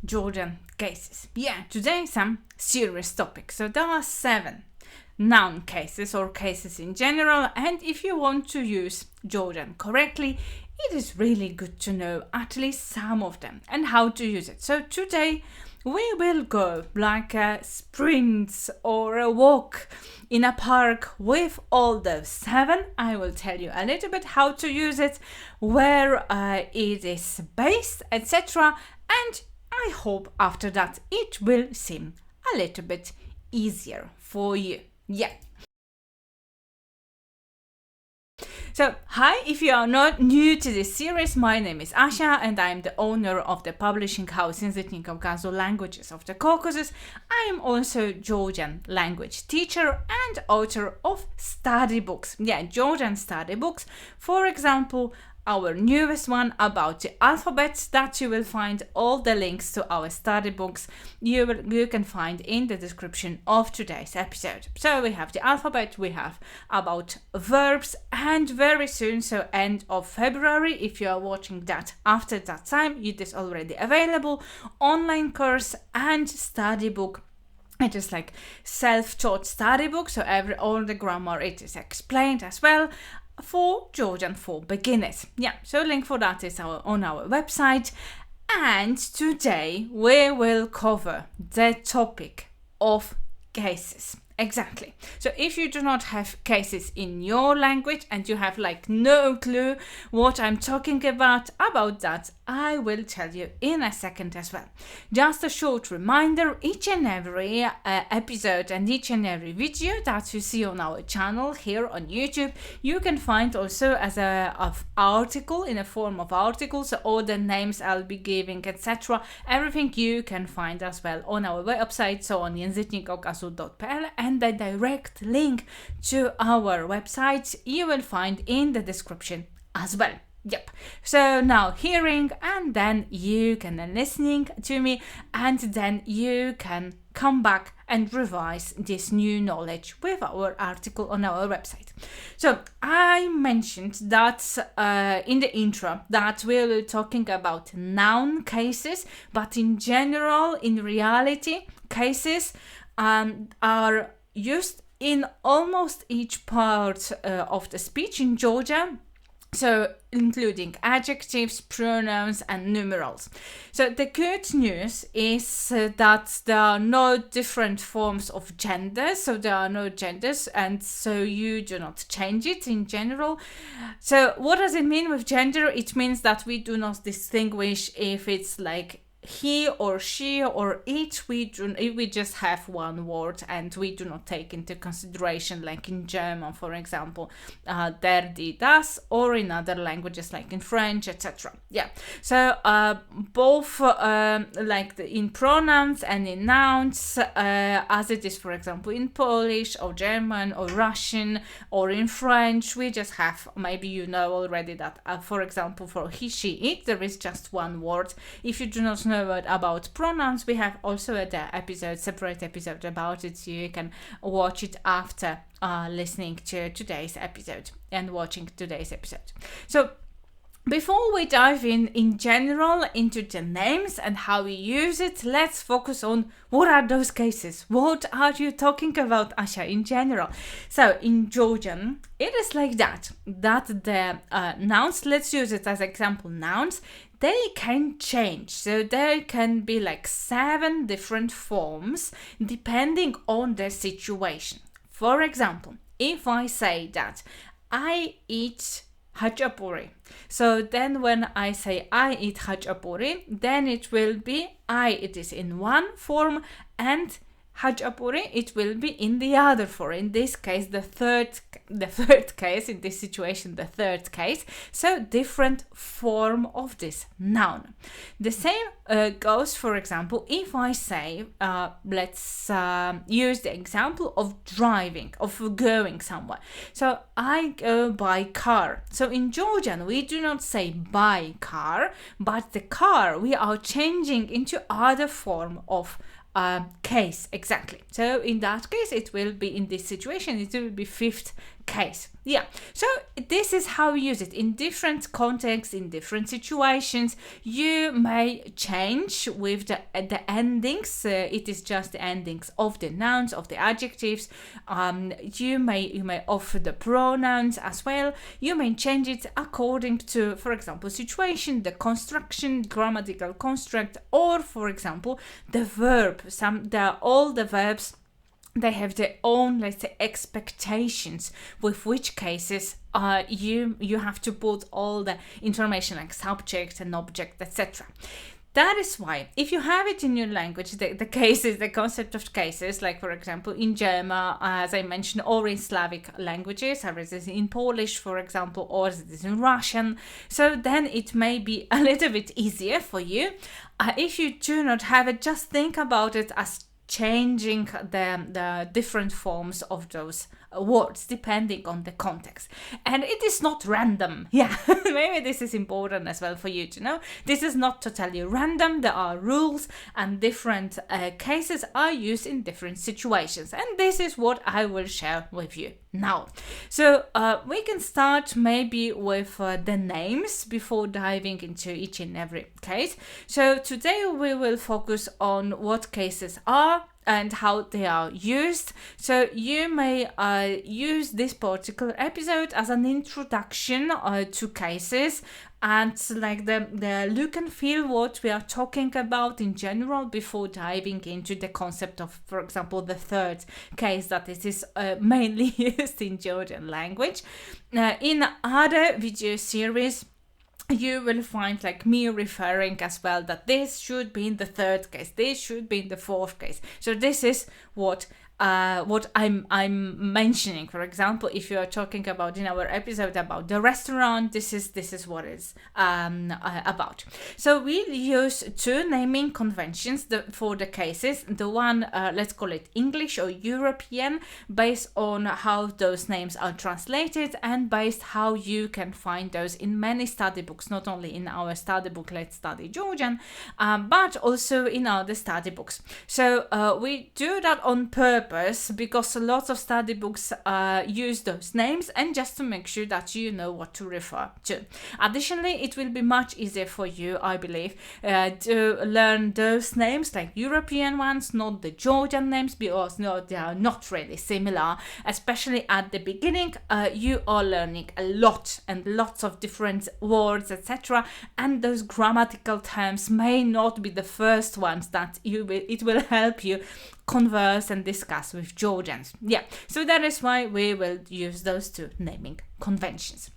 Georgian cases. Yeah, today some serious topics. So there are 7 noun cases or cases in general, and if you want to use Georgian correctly, it is really good to know at least some of them and how to use it. So today we will go like a sprint or a walk in a park with all those 7. I will tell you a little bit how to use it, where it is based, etc. And I hope after that it will seem a little bit easier for you. Yeah. So, hi, if you are not new to this series, my name is Asha and I am the owner of the publishing house in Zitni Caucasus Languages of the Caucasus. I am also Georgian language teacher and author of study books. Yeah, Georgian study books. For example, our newest one about the alphabet that you will find all the links to our study books you can find in the description of today's episode. So we have the alphabet, we have about verbs, and very soon, so end of February, if you are watching that after that time, it is already available, online course and study book. It is like self-taught study book, so all the grammar it is explained as well, for Georgian for beginners. Yeah, so link for that is on our website. And today we will cover the topic of cases. Exactly. So if you do not have cases in your language and you have like no clue what I'm talking about that, I will tell you in a second as well. Just a short reminder, each and every episode and each and every video that you see on our channel here on YouTube, you can find also as of article, in a form of articles, so all the names I'll be giving, etc. Everything you can find as well on our website, so on języcznikaukasu.pl, and the direct link to our website you will find in the description as well. Yep. So now hearing, and then you can listening to me, and then you can come back and revise this new knowledge with our article on our website. So I mentioned that in the intro that we will be talking about noun cases, but in general, in reality, cases are used in almost each part of the speech in Georgia. So, including adjectives, pronouns, and numerals. So, the good news is that there are no different forms of gender. So, there are no genders, and so you do not change it in general. So, what does it mean with gender? It means that we do not distinguish if it's like he or she or it. We just have one word and we do not take into consideration, like in German, for example, der, die, das, or in other languages like in French, etc. Yeah, so both like in pronouns and in nouns, as it is, for example, in Polish or German or Russian or in French, we just have, maybe you know already that, for example, for he, she, it, there is just one word. If you do not know about pronouns, we have also a separate episode about it, so you can watch it after listening to today's episode and watching today's episode. So before we dive in general into the names and how we use it, let's focus on what are those cases. What are you talking about, Asha, in general? So in Georgian, it is like that the nouns, let's use it as example nouns, they can change. So there can be like 7 different forms depending on the situation. For example, if I say that I eat hachapuri, so then when I say I eat hachapuri, then it will be it is in one form, and hachapuri it will be in the other form. In this case, the third case, in this situation, the third case. So different form of this noun. The same goes, for example, if I say, let's use the example of driving, of going somewhere. So I go by car. So in Georgian, we do not say by car, but the car we are changing into other form of case. Exactly. So in that case, it will be, in this situation, it will be 5th case. Yeah, so this is how we use it in different contexts, in different situations. You may change with the endings. It is just the endings of the nouns, of the adjectives. You may offer the pronouns as well. You may change it according to, for example, situation, the construction, grammatical construct, or for example, the verb. All the verbs, they have their own, let's say, expectations with which cases you have to put all the information like subject and object, etc. That is why, if you have it in your language, the cases, the concept of cases, like for example in German, as I mentioned, or in Slavic languages, or it is in Polish, for example, or it is in Russian, so then it may be a little bit easier for you. If you do not have it, just think about it as changing the different forms of those words depending on the context. And it is not random. Yeah, maybe this is important as well for you to know. This is not totally random. There are rules, and different cases are used in different situations. And this is what I will share with you now. So we can start maybe with the names before diving into each and every case. So today we will focus on what cases are and how they are used. So you may use this particular episode as an introduction to cases, and like the look and feel what we are talking about in general before diving into the concept of, for example, the third case that it is mainly used in Georgian language. In other video series, you will find like me referring as well that this should be in the third case, this should be in the fourth case. So this is what I'm mentioning. For example, if you are talking about in our episode about the restaurant, this is what it's about. So we'll use two naming conventions for the cases. The one, let's call it English or European, based on how those names are translated and based how you can find those in many study books, not only in our study book Let's Study Georgian, but also in other study books. So we do that on purpose, because lots of study books use those names, and just to make sure that you know what to refer to. Additionally, it will be much easier for you, I believe, to learn those names, like European ones, not the Georgian names, because no, they are not really similar. Especially at the beginning, you are learning a lot and lots of different words, etc. And those grammatical terms may not be the first ones that it will help you converse and discuss with Georgians. Yeah, so that is why we will use those two naming conventions.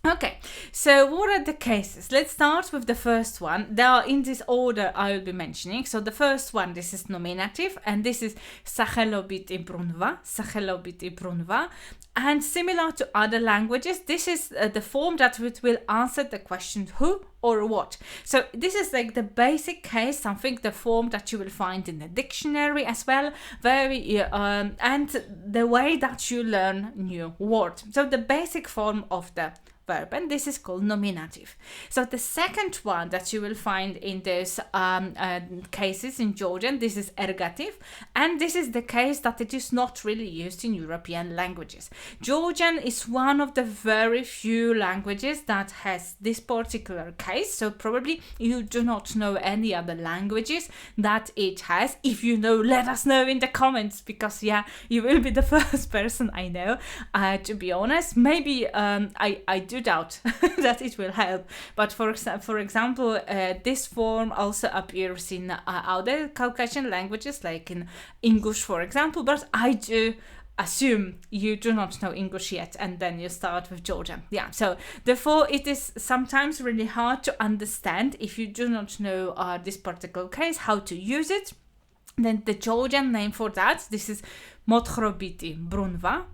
Okay, so what are the cases? Let's start with the first one. They are in this order I will be mentioning. So the first one, this is nominative, and this is Sachelobit i Brunva. And similar to other languages, this is the form that will answer the question who or what. So this is like the basic case, the form that you will find in the dictionary as well, and the way that you learn new words. So the basic form of the verb, and this is called nominative. So the second one that you will find in those cases in Georgian, this is ergative, and this is the case that it is not really used in European languages. Georgian is one of the very few languages that has this particular case, so probably you do not know any other languages that it has. If you know, let us know in the comments, because yeah, you will be the first person I know, to be honest. Maybe I do doubt that it will help, but for example, this form also appears in other Caucasian languages, like in English, for example, but I do assume you do not know English yet, and then you start with Georgian. Yeah, so therefore it is sometimes really hard to understand if you do not know this particular case, how to use it. Then the Georgian name for that, this is Mothrobiti Brunva,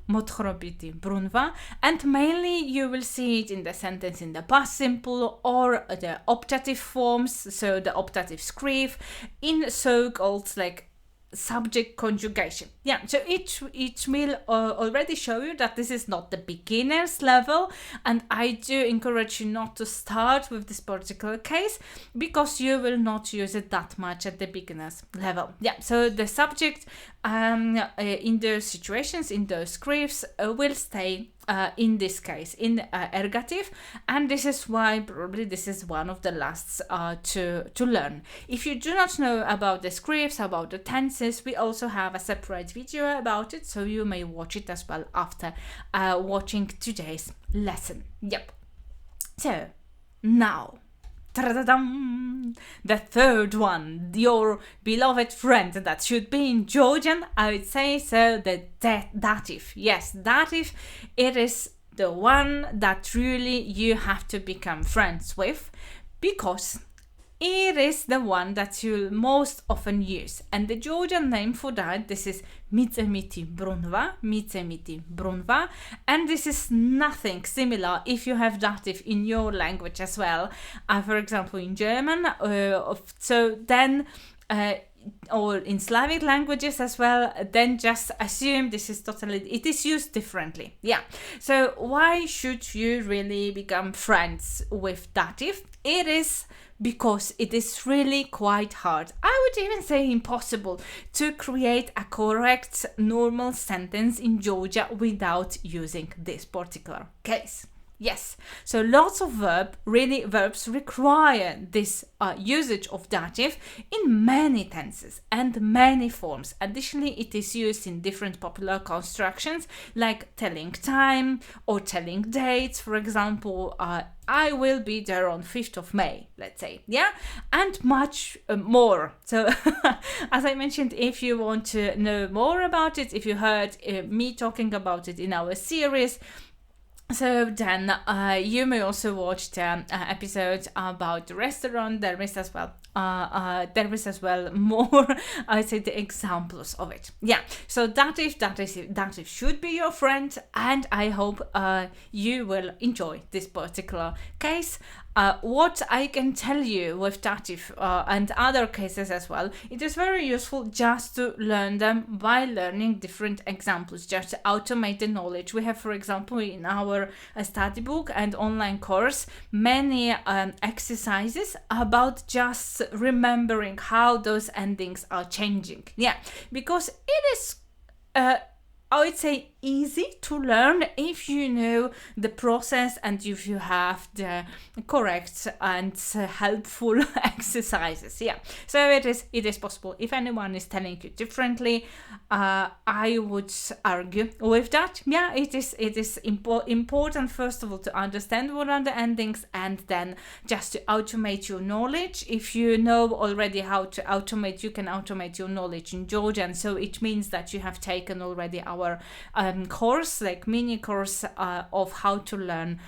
and mainly you will see it in the sentence in the past simple or the optative forms, so the optative script in so-called like subject conjugation. Yeah, so it will already show you that this is not the beginner's level, and I do encourage you not to start with this particular case because you will not use it that much at the beginner's level. Yeah, so the subject in those situations, in those scripts, will stay in this case in ergative, and this is why probably this is one of the lasts to learn. If you do not know about the scripts, about the tenses, we also have a separate video about it, so you may watch it as well after watching today's lesson. Yep. So now, the third one, your beloved friend that should be in Georgian, I would say so, the dative. Yes, dative, it is the one that really you have to become friends with because it is the one that you'll most often use. And the Georgian name for that, this is Mitsemiti Brunva, and this is nothing similar if you have dative in your language as well. For example, in German, so then or in Slavic languages as well, then just assume this is it is used differently. Yeah. So why should you really become friends with dative? It is because it is really quite hard. I would even say impossible to create a correct normal sentence in Georgia without using this particular case. Yes, so lots of verbs require this usage of dative in many tenses and many forms. Additionally, it is used in different popular constructions like telling time or telling dates. For example, I will be there on 5th of May, let's say, yeah, and much more. So, as I mentioned, if you want to know more about it, if you heard me talking about it in our series, so then you may also watch the episode about the restaurant. There is as well more, I'd say, the examples of it. Yeah, so dative should be your friend, and I hope you will enjoy this particular case. What I can tell you with dative and other cases as well, it is very useful just to learn them by learning different examples, just to automate the knowledge. We have, for example, in our study book and online course, many exercises about just remembering how those endings are changing. Yeah, because it is I would say easy to learn if you know the process and if you have the correct and helpful exercises. Yeah, so it is possible. If anyone is telling you differently, I would argue with that. Yeah, it is important first of all to understand what are the endings, and then just to automate your knowledge. If you know already how to automate, you can automate your knowledge in Georgian. So it means that you have taken already our course, like mini course of how to learn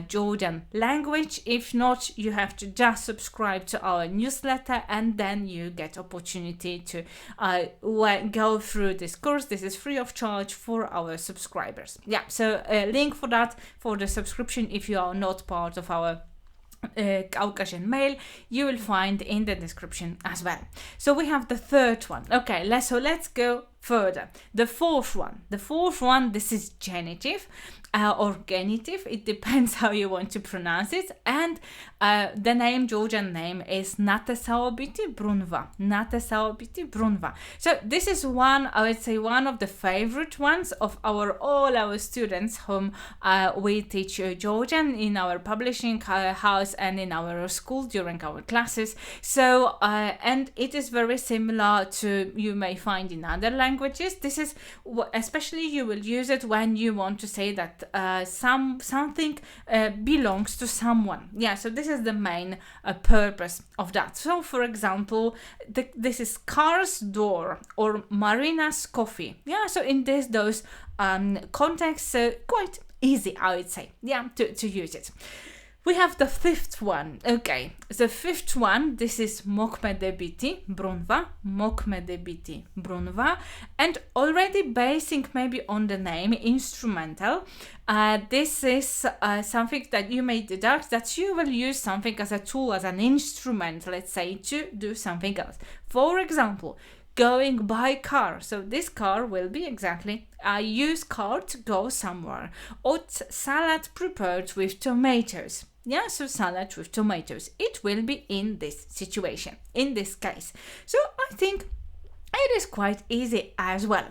Georgian language. If not, you have to just subscribe to our newsletter, and then you get opportunity to go through this course. This is free of charge for our subscribers. Yeah, so a link for that, for the subscription, if you are not part of our Caucasian mail, you will find in the description as well. So we have the third one. Okay, let's go further. The fourth one, this is genitive or genitive. It depends how you want to pronounce it. And the Georgian name is Natesaobiti Brunva. So this is one, I would say, one of the favorite ones of all our students whom we teach Georgian in our publishing house and in our school during our classes. So and it is very similar to you may find in other languages. This is especially you will use it when you want to say that something belongs to someone. Yeah, so this is the main purpose of that. So for example, this is car's door or Marina's coffee. Yeah, so in those contexts, quite easy, I would say, yeah, to use it. We have the fifth one. Okay, the fifth one, this is Mokmedebiti Brunva, and already basing maybe on the name instrumental. This is something that you may deduct that you will use something as a tool, as an instrument, let's say, to do something else. For example, going by car. So this car will be exactly, I use car to go somewhere. Or salad prepared with tomatoes. Yeah, so salad with tomatoes. It will be in this situation, in this case. So I think it is quite easy as well.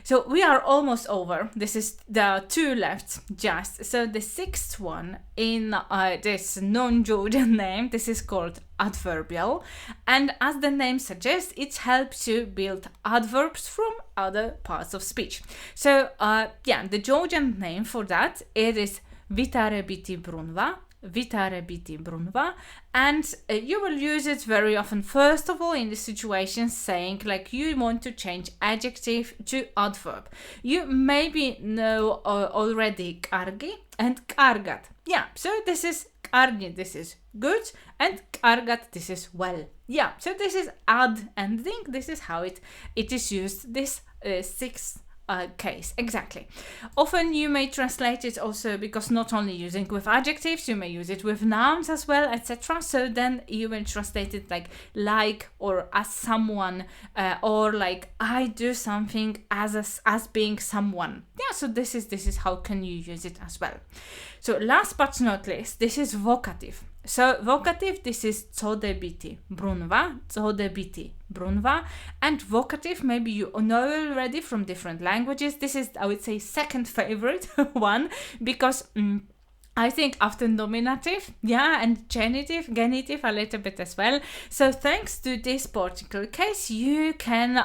So we are almost over. This is the 2 left just. So the 6th one in this non-Georgian name, this is called adverbial. And as the name suggests, it helps you build adverbs from other parts of speech. So the Georgian name for that, it is vitare biti brunva. Vitare biti brunva, and you will use it very often, first of all in the situation saying like you want to change adjective to adverb. You maybe know already kargi and kargat. Yeah, so this is kargi, this is good, and kargat, this is well. Yeah, so this is add ending. This is how it is used, this 6th case, exactly. Often you may translate it also, because not only using with adjectives, you may use it with nouns as well, etc. So then you will translate it like or as someone, or like I do something as being someone. Yeah, so this is how can you use it as well. So last but not least, this is vocative. So vocative, this is tsode biti brunva, tsode biti brunva, and vocative, maybe you know already from different languages. This is, I would say, second favorite one, because I think after nominative, and genitive a little bit as well. So thanks to this particular case, you can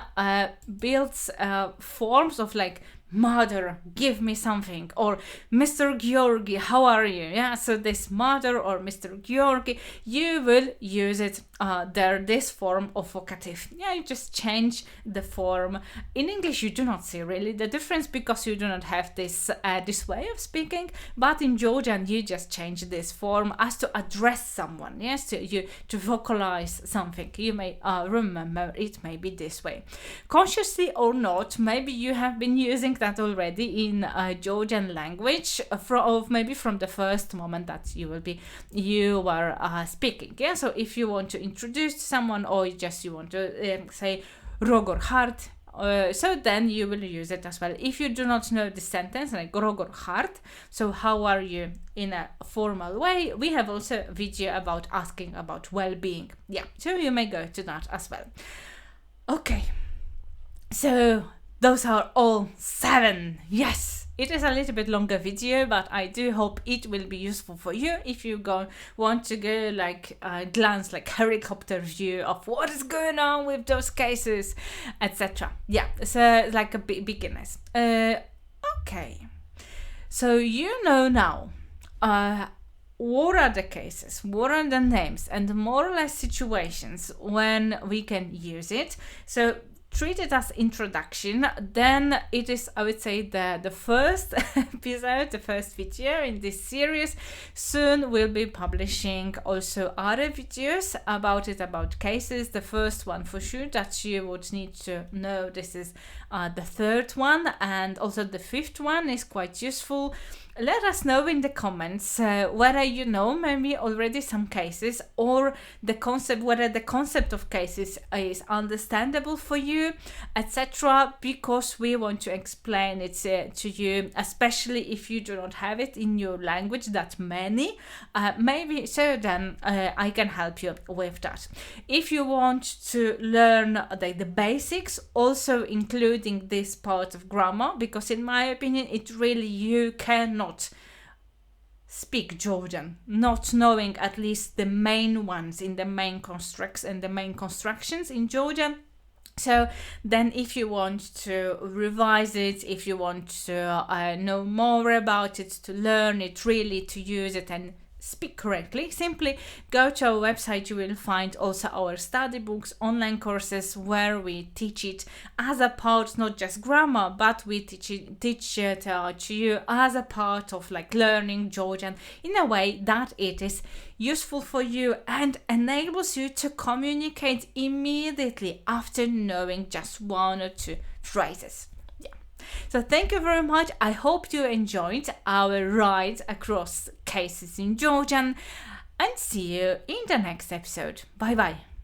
build forms of like mother, give me something, or Mr. Georgi, how are you? Yeah, so this mother or Mr. Georgi, you will use it this form of vocative. Yeah, you just change the form. In English, you do not see really the difference because you do not have this way of speaking, but in Georgian, you just change this form as to address someone. Yes, to vocalize something. You may remember it may be this way. Consciously or not, maybe you have been using that already in Georgian language maybe from the first moment that you were speaking. Yeah, so if you want to introduce someone, or you want to say Rogor Hart, so then you will use it as well. If you do not know the sentence, like Rogor Hart, so how are you in a formal way, we have also a video about asking about well-being. Yeah, so you may go to that as well. Okay, so those are all 7. Yes, it is a little bit longer video, but I do hope it will be useful for you if you want to go glance like helicopter view of what is going on with those cases, etc. Yeah, so like a beginners. Okay, so you know now what are the cases, what are the names, and more or less situations when we can use it. So treat it as introduction. Then it is, I would say, the first episode, the first video in this series. Soon we'll be publishing also other videos about cases. The first one for sure that you would need to know, this is the 3rd one, and also the 5th one is quite useful. Let us know in the comments whether you know maybe already some cases, or whether the concept of cases is understandable for you, etc. Because we want to explain it to you, especially if you do not have it in your language that many. Maybe so then I can help you with that. If you want to learn the basics, also including this part of grammar, because in my opinion you cannot speak Georgian not knowing at least the main ones in the main constructs and the main constructions in Georgian. So then if you want to revise it, if you want to know more about it, to learn it really, to use it and speak correctly, simply go to our website. You will find also our study books, online courses where we teach it as a part, not just grammar, but we teach it to you as a part of learning Georgian in a way that it is useful for you and enables you to communicate immediately after knowing just 1 or 2 phrases. So thank you very much. I hope you enjoyed our ride across cases in Georgian, and see you in the next episode. Bye bye.